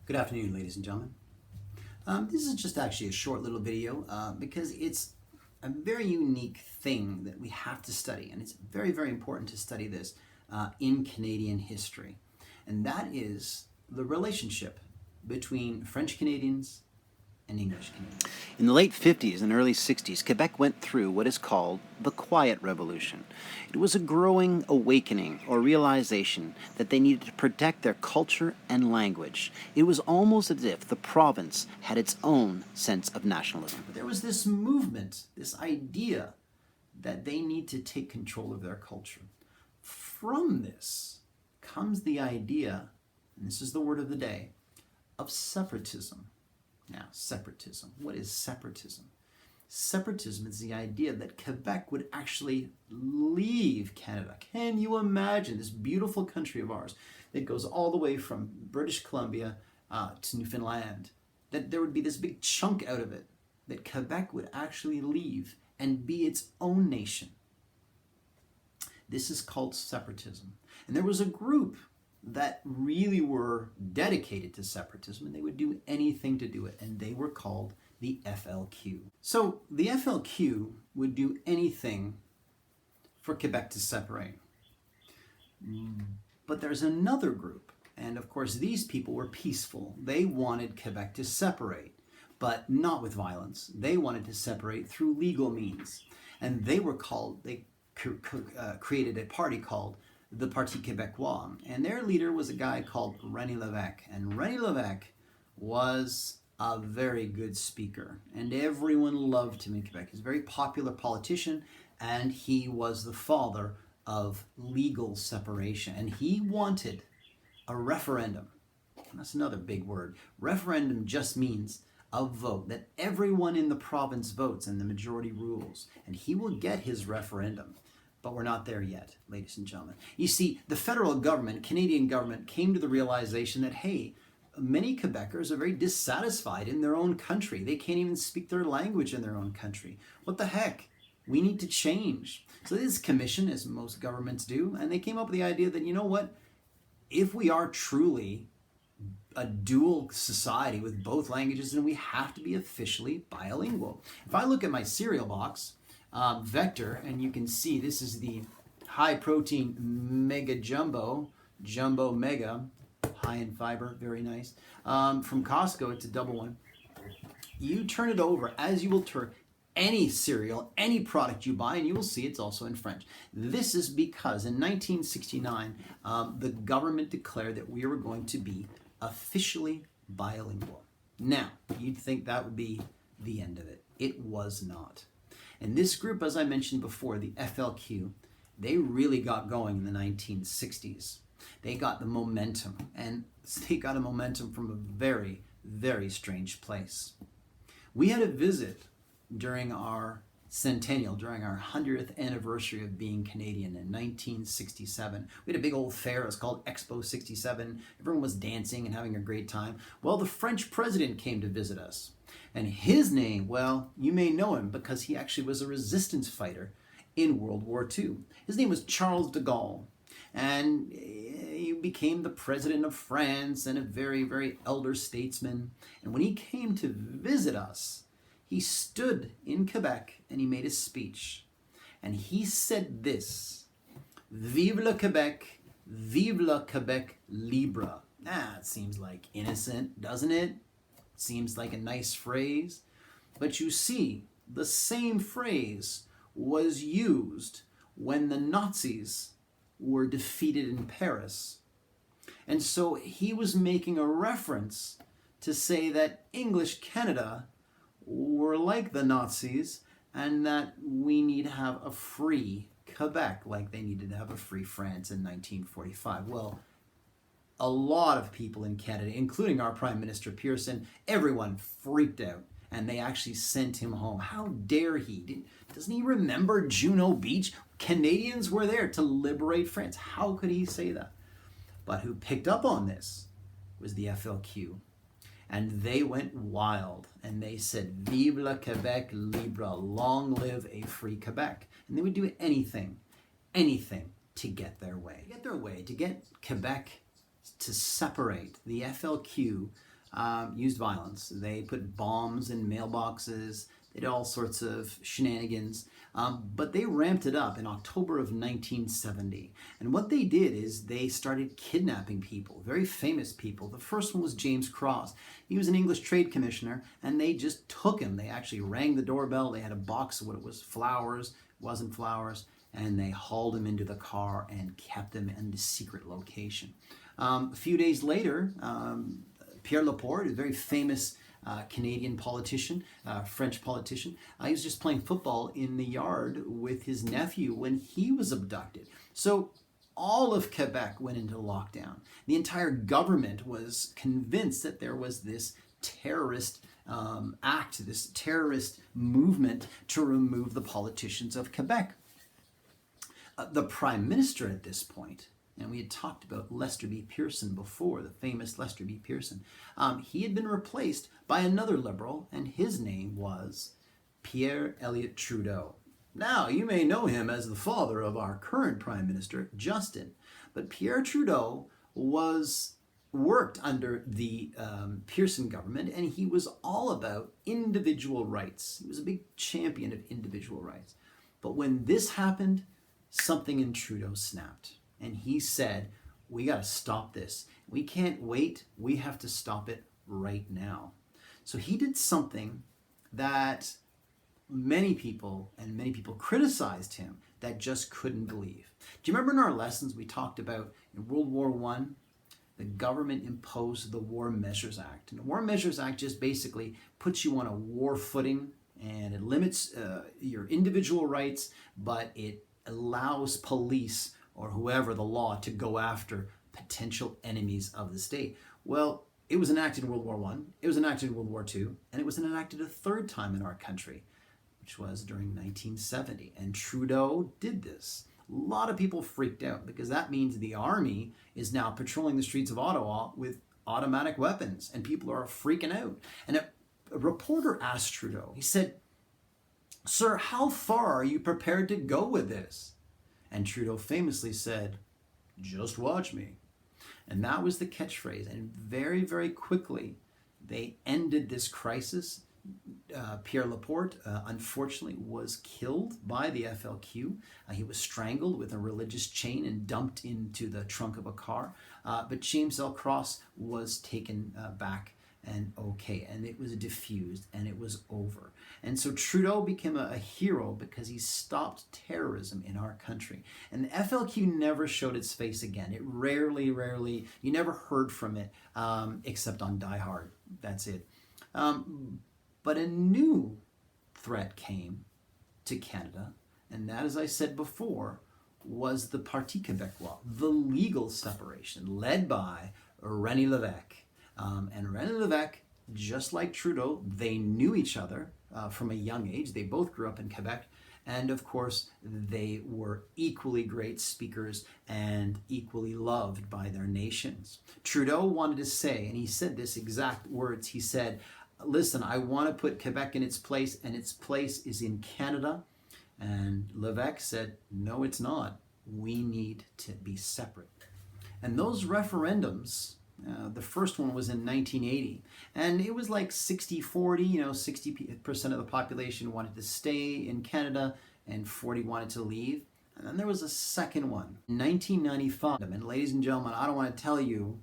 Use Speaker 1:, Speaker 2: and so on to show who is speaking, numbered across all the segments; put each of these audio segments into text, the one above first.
Speaker 1: Good afternoon, ladies and gentlemen. This is just actually a short little video because it's a very unique thing that we have to study, and it's very, very important to study this in Canadian history. And that is the relationship between French Canadians and English Canadians.
Speaker 2: In the late 50s and early 60s, Quebec went through what is called the Quiet Revolution. It was a growing awakening or realization that they needed to protect their culture and language. It was almost as if the province had its own sense of nationalism.
Speaker 1: But there was this movement, this idea that they need to take control of their culture. From this comes the idea, and this is the word of the day, of separatism. Now, separatism. What is separatism? Separatism is the idea that Quebec would actually leave Canada. Can you imagine this beautiful country of ours that goes all the way from British Columbia to Newfoundland? That there would be this big chunk out of it, that Quebec would actually leave and be its own nation. This is called separatism. And there was a group that really were dedicated to separatism, and they would do anything to do it, and they were called the FLQ. So the FLQ would do anything for Quebec to separate. But there's another group, and of course these people were peaceful. They wanted Quebec to separate, but not with violence. They wanted to separate through legal means, and they created a party called the Parti Québécois, and their leader was a guy called René Lévesque. And René Lévesque was a very good speaker, and everyone loved him in Quebec. He's a very popular politician, and he was the father of legal separation. And he wanted a referendum. That's another big word. Referendum just means a vote, that everyone in the province votes and the majority rules, and he will get his referendum. But we're not there yet, ladies and gentlemen. You see, the federal government, Canadian government, came to the realization that, hey, many Quebecers are very dissatisfied in their own country. They can't even speak their language in their own country. What the heck? We need to change. So this commission, as most governments do, and they came up with the idea that, you know what? If we are truly a dual society with both languages, then we have to be officially bilingual. If I look at my cereal box, Vector, and you can see this is the high protein mega jumbo mega, high in fiber, very nice, from Costco. It's a double one. You turn it over as you will turn any cereal, any product you buy, and you will see it's also in French. This is because in 1969 the government declared that we were going to be officially bilingual. Now, you'd think that would be the end of it. It was not. And this group, as I mentioned before, the FLQ, they really got going in the 1960s. They got the momentum, and they got a momentum from a very, very strange place. We had a visit during our centennial, during our 100th anniversary of being Canadian in 1967. We had a big old fair. It was called Expo 67. Everyone was dancing and having a great time. Well, the French president came to visit us. And his name, well, you may know him because he actually was a resistance fighter in World War II. His name was Charles de Gaulle. And he became the president of France and a very, very elder statesman. And when he came to visit us, he stood in Quebec and he made a speech. And he said this: "Vive le Québec, vive le Québec libre." It seems like innocent, doesn't it? Seems like a nice phrase. But you see, the same phrase was used when the Nazis were defeated in Paris. And so he was making a reference to say that English Canada were like the Nazis and that we need to have a free Quebec like they needed to have a free France in 1945. Well, a lot of people in Canada, including our Prime Minister Pearson, everyone freaked out, and they actually sent him home. How dare he? Doesn't he remember Juno Beach? Canadians were there to liberate France. How could he say that? But who picked up on this was the FLQ. And they went wild, and they said, "Vive le Québec libre, long live a free Quebec." And they would do anything to get their way. To get Quebec to separate. The FLQ used violence. They put bombs in mailboxes. They did all sorts of shenanigans. But they ramped it up in October of 1970. And what they did is they started kidnapping people, very famous people. The first one was James Cross. He was an English trade commissioner, and they just took him. They actually rang the doorbell. They had a box of what it was, flowers. It wasn't flowers. And they hauled him into the car and kept him in the secret location. A few days later, Pierre Laporte, a very famous Canadian politician, French politician, he was just playing football in the yard with his nephew when he was abducted. So all of Quebec went into lockdown. The entire government was convinced that there was this terrorist act, this terrorist movement to remove the politicians of Quebec. The Prime Minister at this point, and we had talked about Lester B. Pearson before, the famous Lester B. Pearson. He had been replaced by another Liberal, and his name was Pierre Elliott Trudeau. Now, you may know him as the father of our current Prime Minister, Justin, but Pierre Trudeau worked under the Pearson government, and he was all about individual rights. He was a big champion of individual rights. But when this happened, something in Trudeau snapped. And he said, we got to stop this. We can't wait. We have to stop it right now. So he did something that many people criticized him that just couldn't believe. Do you remember in our lessons we talked about in World War I, the government imposed the War Measures Act. And the War Measures Act just basically puts you on a war footing, and it limits your individual rights, but it allows police or whoever, the law, to go after potential enemies of the state. Well, it was enacted in World War I, it was enacted in World War II, and it was enacted a third time in our country, which was during 1970. And Trudeau did this. A lot of people freaked out because that means the army is now patrolling the streets of Ottawa with automatic weapons, and people are freaking out. And a reporter asked Trudeau, he said, "Sir, how far are you prepared to go with this?" And Trudeau famously said, "Just watch me." And that was the catchphrase. And very, very quickly, they ended this crisis. Pierre Laporte, unfortunately, was killed by the FLQ. He was strangled with a religious chain and dumped into the trunk of a car. But James L. Cross was taken back and okay, and it was diffused, and it was over. And so Trudeau became a hero because he stopped terrorism in our country. And the FLQ never showed its face again. It rarely, you never heard from it except on Die Hard. That's it. But a new threat came to Canada, and that, as I said before, was the Parti Québécois, the legal separation, led by René Lévesque. And René Lévesque, just like Trudeau, they knew each other from a young age. They both grew up in Quebec. And of course, they were equally great speakers and equally loved by their nations. Trudeau wanted to say, and he said this exact words, he said, "Listen, I want to put Quebec in its place, and its place is in Canada." And Lévesque said, "No, it's not. We need to be separate." And those referendums, the first one was in 1980, and it was like 60-40, 60% of the population wanted to stay in Canada and 40 wanted to leave. And then there was a second one, 1995. And ladies and gentlemen, I don't want to tell you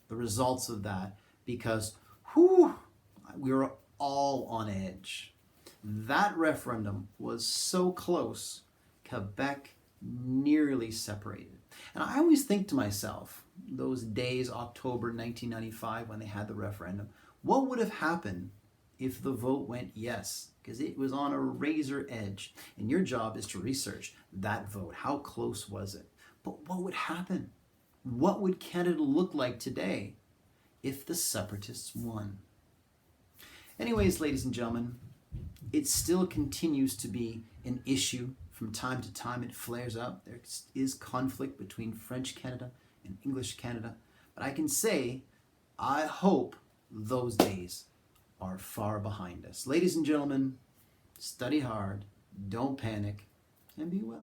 Speaker 1: the results of that because, we were all on edge. That referendum was so close, Quebec nearly separated. And I always think to myself, those days, October 1995, when they had the referendum, what would have happened if the vote went yes? Because it was on a razor edge. And your job is to research that vote. How close was it? But what would happen? What would Canada look like today if the separatists won? Anyways, ladies and gentlemen, it still continues to be an issue. From time to time, it flares up. There is conflict between French Canada and English Canada. But I can say, I hope those days are far behind us. Ladies and gentlemen, study hard, don't panic, and be well.